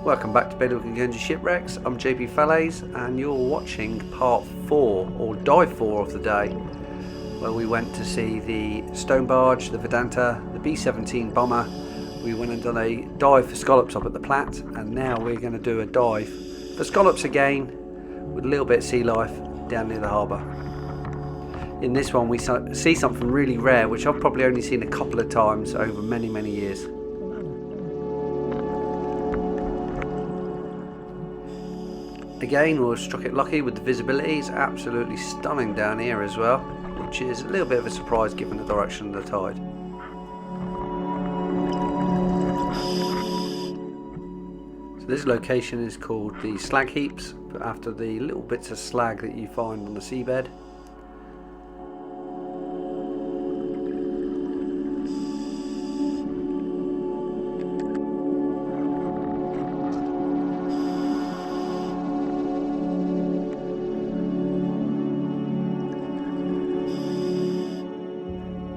Welcome back to Bedwick and Guernsey Shipwrecks. I'm JP Falaise and you're watching part 4 or dive 4 of the day, where we went to see the stone barge, the Vedanta, the B-17 bomber. We went and done a dive for scallops up at the Platte, and now we're going to do a dive for scallops again with a little bit of sea life down near the harbour. In this one we see something really rare which I've probably only seen a couple of times over many years. Again, we struck it lucky with the visibility. It's absolutely stunning down here as well, which is a little bit of a surprise given the direction of the tide. So this location is called the slag heaps, after the little bits of slag that you find on the seabed.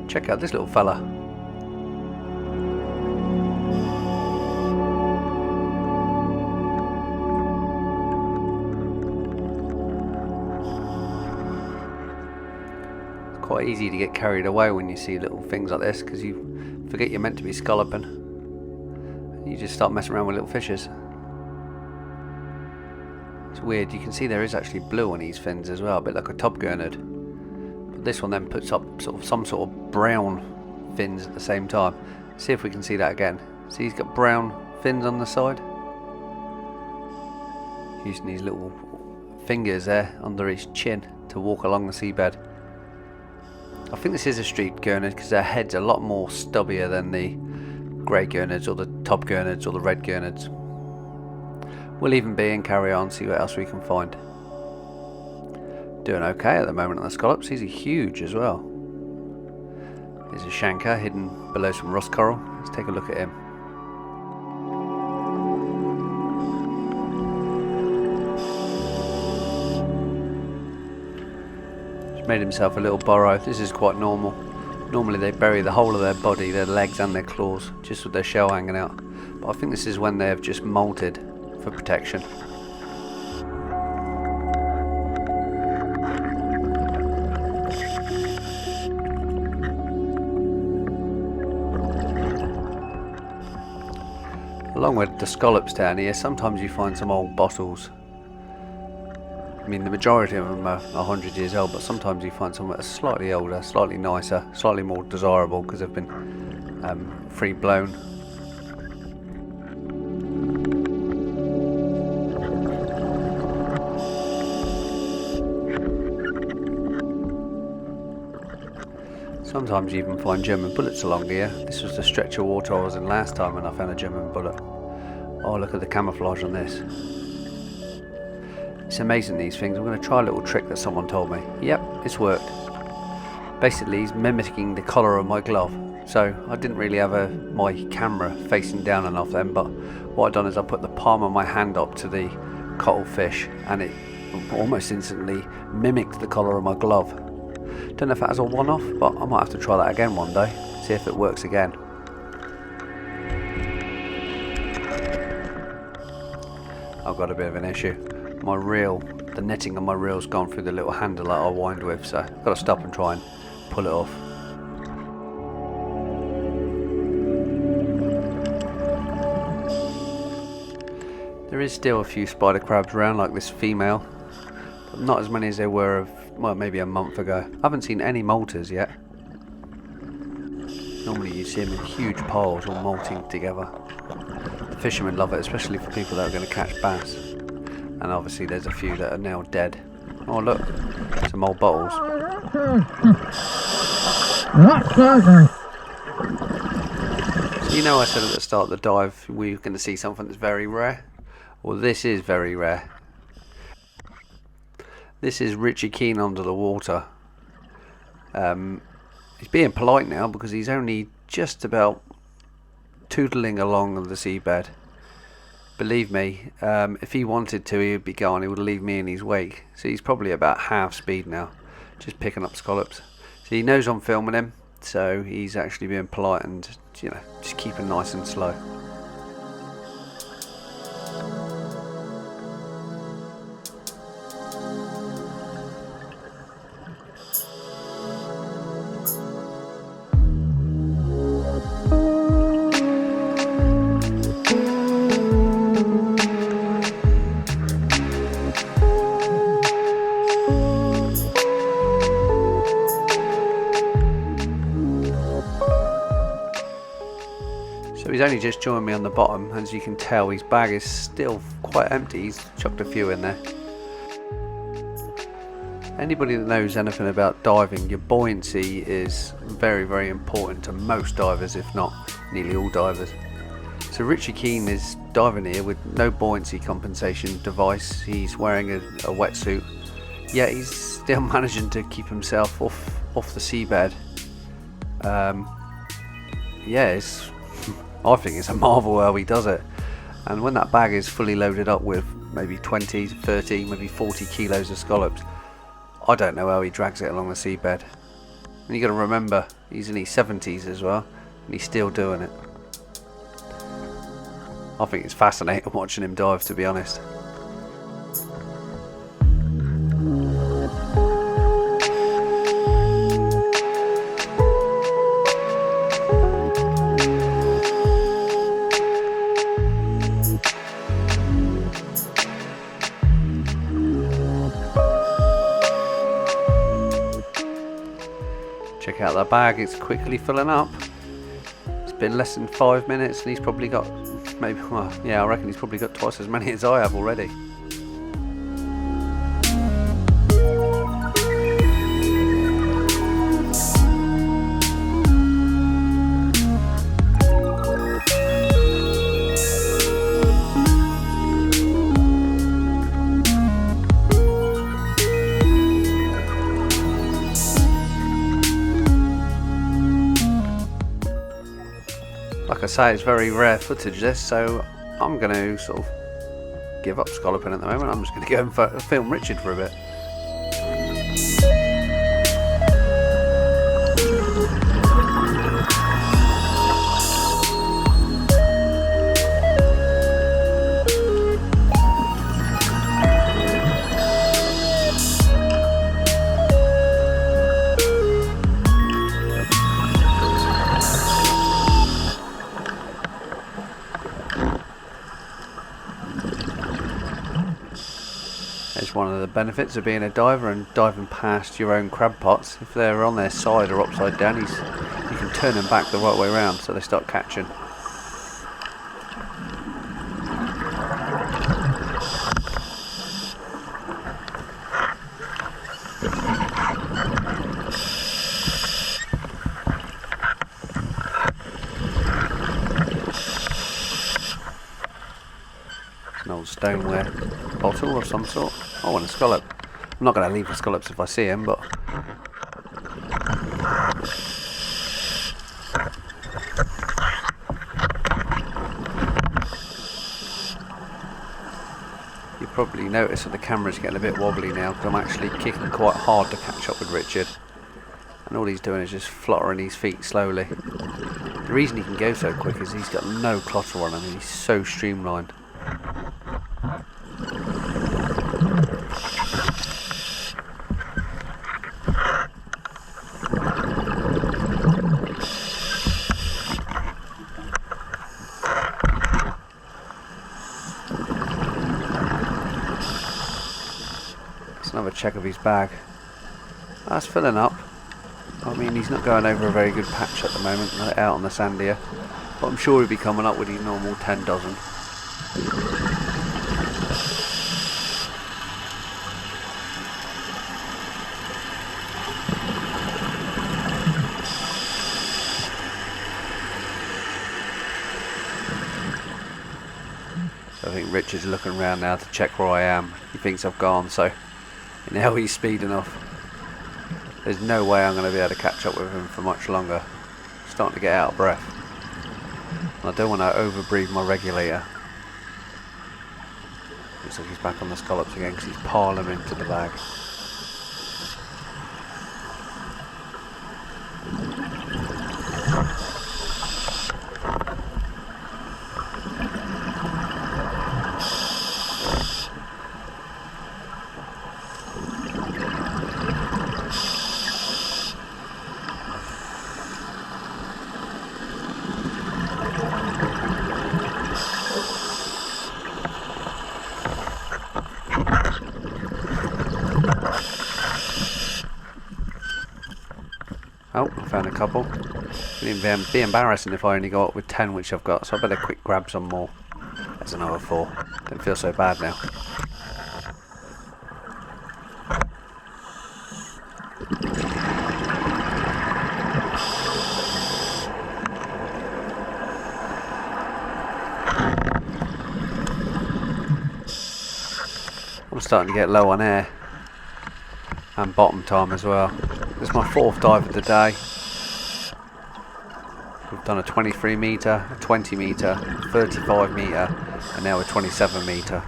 Check out this little fella. It's quite easy to get carried away when you see little things like this, because you forget you're meant to be scalloping. You just start messing around with little fishes. It's weird, you can see there is actually blue on these fins as well, a bit like a top gurnard. This one then puts up some sort of brown fins at the same time. See if we can see that again. See, he's got brown fins on the side. Using these little fingers there under his chin to walk along the seabed. I think this is a street gurnard because their head's a lot more stubbier than the grey gurnards or the top gurnards or the red gurnards. We'll leave him be and carry on, see what else we can find. Doing okay at the moment on the scallops. These are huge as well. There's a shanker hidden below some rust coral. Let's take a look at him. He's made himself a little burrow. This is quite normal. Normally they bury the whole of their body, their legs and their claws, just with their shell hanging out. But I think this is when they have just molted for protection. Along with the scallops down here, sometimes you find some old bottles. I mean, the majority of them are 100 years old, but sometimes you find some that are slightly older, slightly nicer, slightly more desirable because they've been free blown. Sometimes you even find German bullets along here. This was the stretch of water I was in last time and I found a German bullet. Oh, look at the camouflage on this. It's amazing, these things. I'm going to try a little trick that someone told me. Yep, it's worked. Basically, he's mimicking the collar of my glove. So I didn't really have my camera facing down enough then, but what I've done is I put the palm of my hand up to the cuttle fish and it almost instantly mimicked the collar of my glove. Don't know if that was a one-off, but I might have to try that again one day, see if it works again. I've got a bit of an issue. My reel, the netting on my reel's gone through the little handle that I wind with, so I've got to stop and try and pull it off. There is still a few spider crabs around, like this female, but not as many as there were well, maybe a month ago. I haven't seen any molters yet. Normally you see them in huge piles all molting together. The fishermen love it, especially for people that are going to catch bass. And obviously there's a few that are now dead. Oh look, some old bottles. So you know I said at the start of the dive we were going to see something that's very rare? Well, this is very rare. This is Richie Keane under the water. He's being polite now because he's only just about tootling along the seabed. Believe me, if he wanted to, he would be gone. He would leave me in his wake. So he's probably about half speed now, just picking up scallops. So he knows I'm filming him, so he's actually being polite and, you know, just keeping nice and slow. So he's only just joined me on the bottom. As you can tell, his bag is still quite empty. He's chucked a few in there. Anybody that knows anything about diving, your buoyancy is very, very important to most divers, if not nearly all divers. So Richie Keane is diving here with no buoyancy compensation device. He's wearing a wetsuit, yet he's still managing to keep himself off the seabed. Yeah, I think it's a marvel how he does it. And when that bag is fully loaded up with maybe 20, 30, maybe 40 kilos of scallops, I don't know how he drags it along the seabed. And you got to remember, he's in his 70s as well, and he's still doing it. I think it's fascinating watching him dive, to be honest. Check out that bag, it's quickly filling up. It's been less than 5 minutes and he's probably got maybe, well, yeah, I reckon he's probably got twice as many as I have already. Like I say, it's very rare footage this, so I'm going to sort of give up scalloping at the moment. I'm just going to go and film Richard for a bit. It's one of the benefits of being a diver and diving past your own crab pots. If they're on their side or upside down, you can turn them back the right way around so they start catching. It's an old stoneware bottle of some sort. I want a scallop. I'm not going to leave the scallops if I see them, but you probably notice that the camera's getting a bit wobbly now because I'm actually kicking quite hard to catch up with Richard, and all he's doing is just fluttering his feet slowly. The reason he can go so quick is he's got no clutter on him. He's so streamlined. Another check of his bag. That's filling up. I mean, he's not going over a very good patch at the moment, out on the sand here, but I'm sure he'll be coming up with his normal 10 dozen. So I think Richard's looking around now to check where I am. He thinks I've gone, so now he's speeding off. There's no way I'm going to be able to catch up with him for much longer. I'm starting to get out of breath. And I don't want to overbreathe my regulator. Looks like he's back on the scallops again because he's piling them into the bag. Oh, I found a couple. It'd be embarrassing if I only go up with 10, which I've got, so I better quick grab some more. There's another 4. Don't feel so bad now. I'm starting to get low on air and bottom time as well. This is my 4th dive of the day. We've done a 23 metre, a 20 metre, 35 metre and now a 27 metre.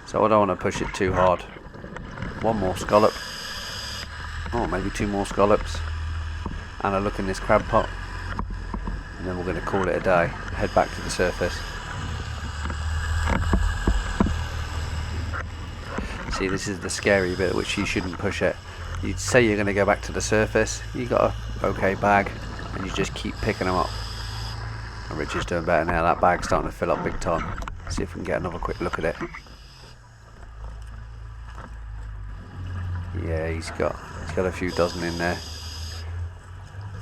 So I don't want to push it too hard. 1 more scallop. Oh, maybe 2 more scallops. And a look in this crab pot. And then we're going to call it a day. Head back to the surface. See, this is the scary bit, which you shouldn't push it. You'd say you're going to go back to the surface, you got a okay bag, and you just keep picking them up. And Richard's doing better now. That bag's starting to fill up big time. Let's see if we can get another quick look at it. Yeah, he's got a few dozen in there.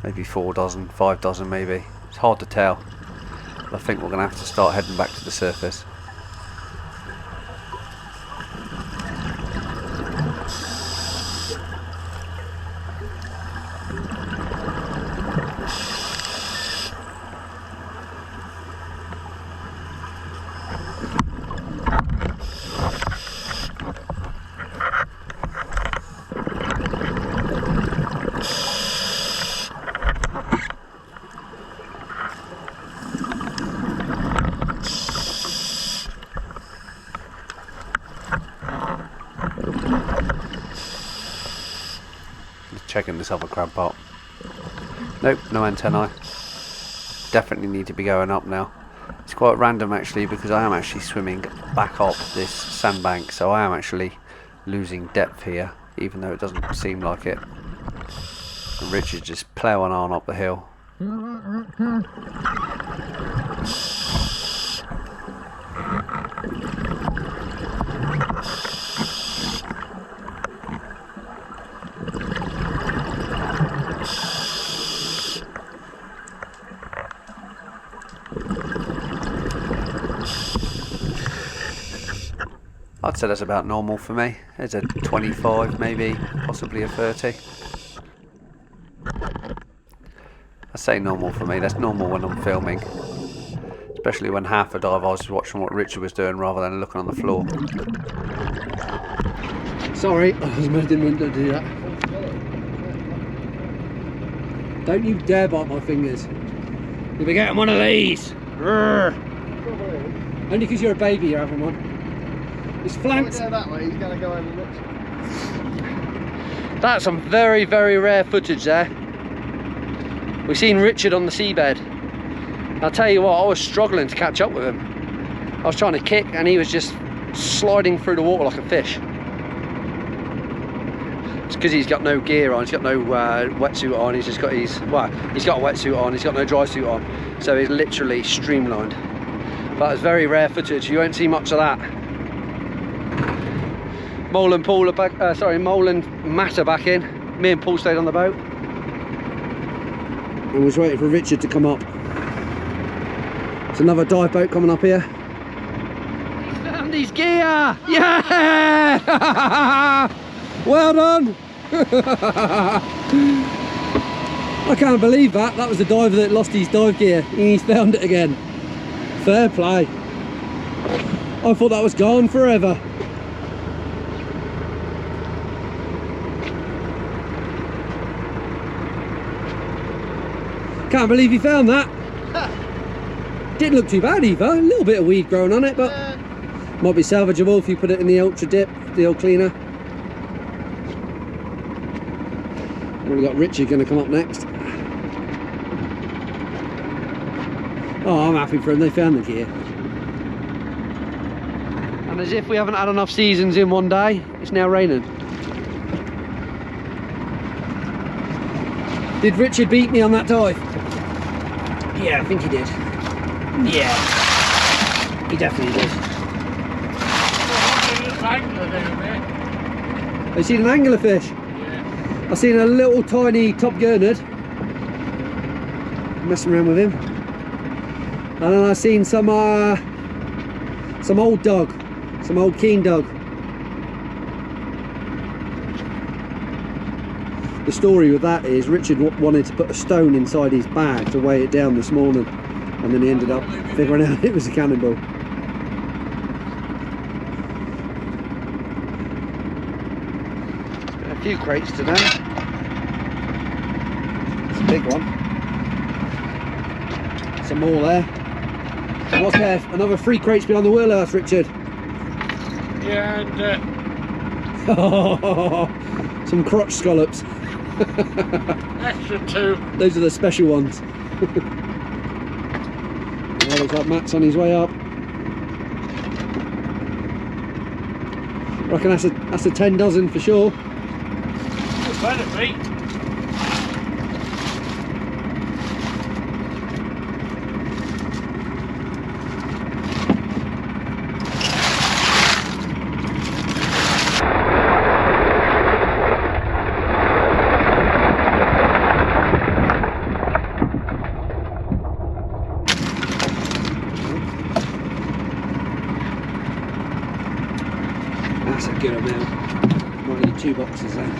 Maybe 4 dozen, 5 dozen maybe. It's hard to tell. But I think we're going to have to start heading back to the surface. Checking this other crab pot. Nope, no antennae. Definitely need to be going up now. It's quite random actually, because I am actually swimming back up this sandbank, so I am actually losing depth here, even though it doesn't seem like it. And Richard's just ploughing on up the hill. I'd say that's about normal for me. There's a 25 maybe, possibly a 30. I say normal for me, that's normal when I'm filming. Especially when half a dive I was watching what Richard was doing rather than looking on the floor. Sorry, I didn't mean to do that. Don't you dare bite my fingers. You'll be getting one of these. Only because you're a baby you're having one. It's flanked. Go that way, he's going to go over and look. That's some very, very rare footage there. We've seen Richard on the seabed. I'll tell you what, I was struggling to catch up with him. I was trying to kick and he was just sliding through the water like a fish. It's because he's got no gear on, he's got no wetsuit on, he's just got he's got a wetsuit on, he's got no dry suit on. So he's literally streamlined. But it's very rare footage, you won't see much of that. Mole and Matt are back in. Me and Paul stayed on the boat. And was waiting for Richard to come up. There's another dive boat coming up here. He's found his gear! Yeah! Well done! I can't believe that. That was the diver that lost his dive gear and he's found it again. Fair play. I thought that was gone forever. Can't believe you found that. Didn't look too bad either. A little bit of weed growing on it, but might be salvageable if you put it in the ultra dip, the old cleaner. We've got Richard going to come up next. Oh, I'm happy for them. They found the gear. And as if we haven't had enough seasons in one day, it's now raining. Did Richard beat me on that dive? Yeah, I think he did. Yeah, he definitely did. Have you seen an anglerfish? Yeah. I've seen a little tiny top gurnard. messing around with him. And then I seen some old dog, some old keen dog. The story with that is Richard wanted to put a stone inside his bag to weigh it down this morning, and then he ended up figuring out it was a cannonball. A few crates today. It's a big one. Some more there. So what's there? Another 3 crates behind the wheel earth, Richard. Yeah, and some crotch scallops. extra 2. Those are the special ones. Yeah, looks like Matt's on his way up. Reckon that's a 10 dozen for sure. It better be. That's a good amount. Might need 2 boxes then.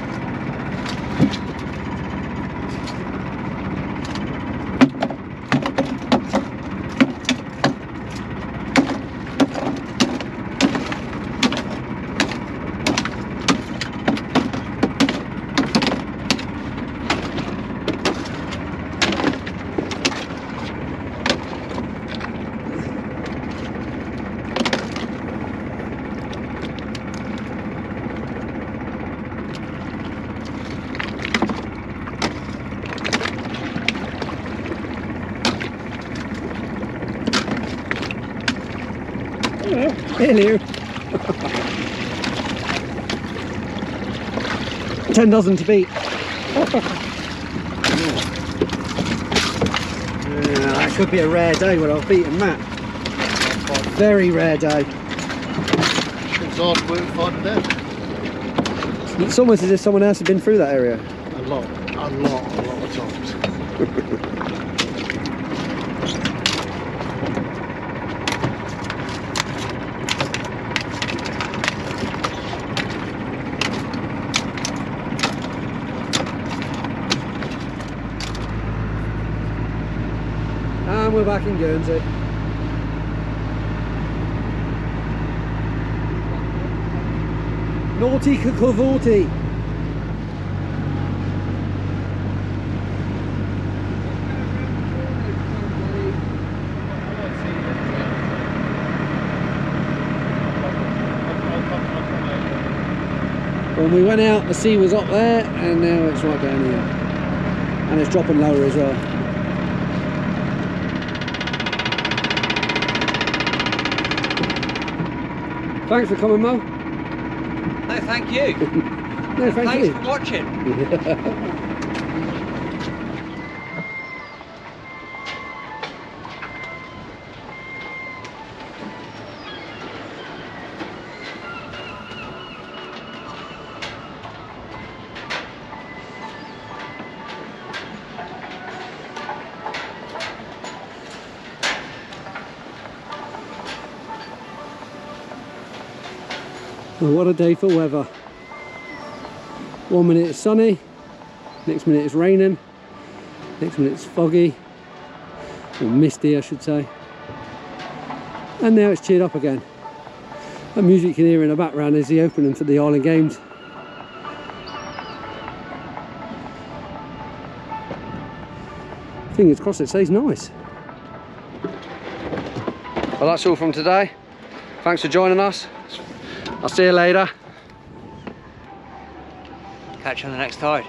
Hello. 10 dozen to beat. That could be a rare day when I've beaten Matt. Very rare day. It's hard to find it there. It's almost as if someone else had been through that area. A lot of times. And we're back in Guernsey. Naughty cavorty. When we went out, the sea was up there, and now it's right down here. And it's dropping lower as well. Thanks for coming, Mo. No, thank you. No, thank Thanks you. for watching. Well, what a day for weather. 1 minute it's sunny, next minute it's raining, next minute it's foggy, or misty I should say, and now it's cheered up again. That music you can hear in the background is the opening for the Island Games. Fingers crossed it stays nice. Well, that's all from today. Thanks for joining us. I'll see you later. Catch you on the next tide.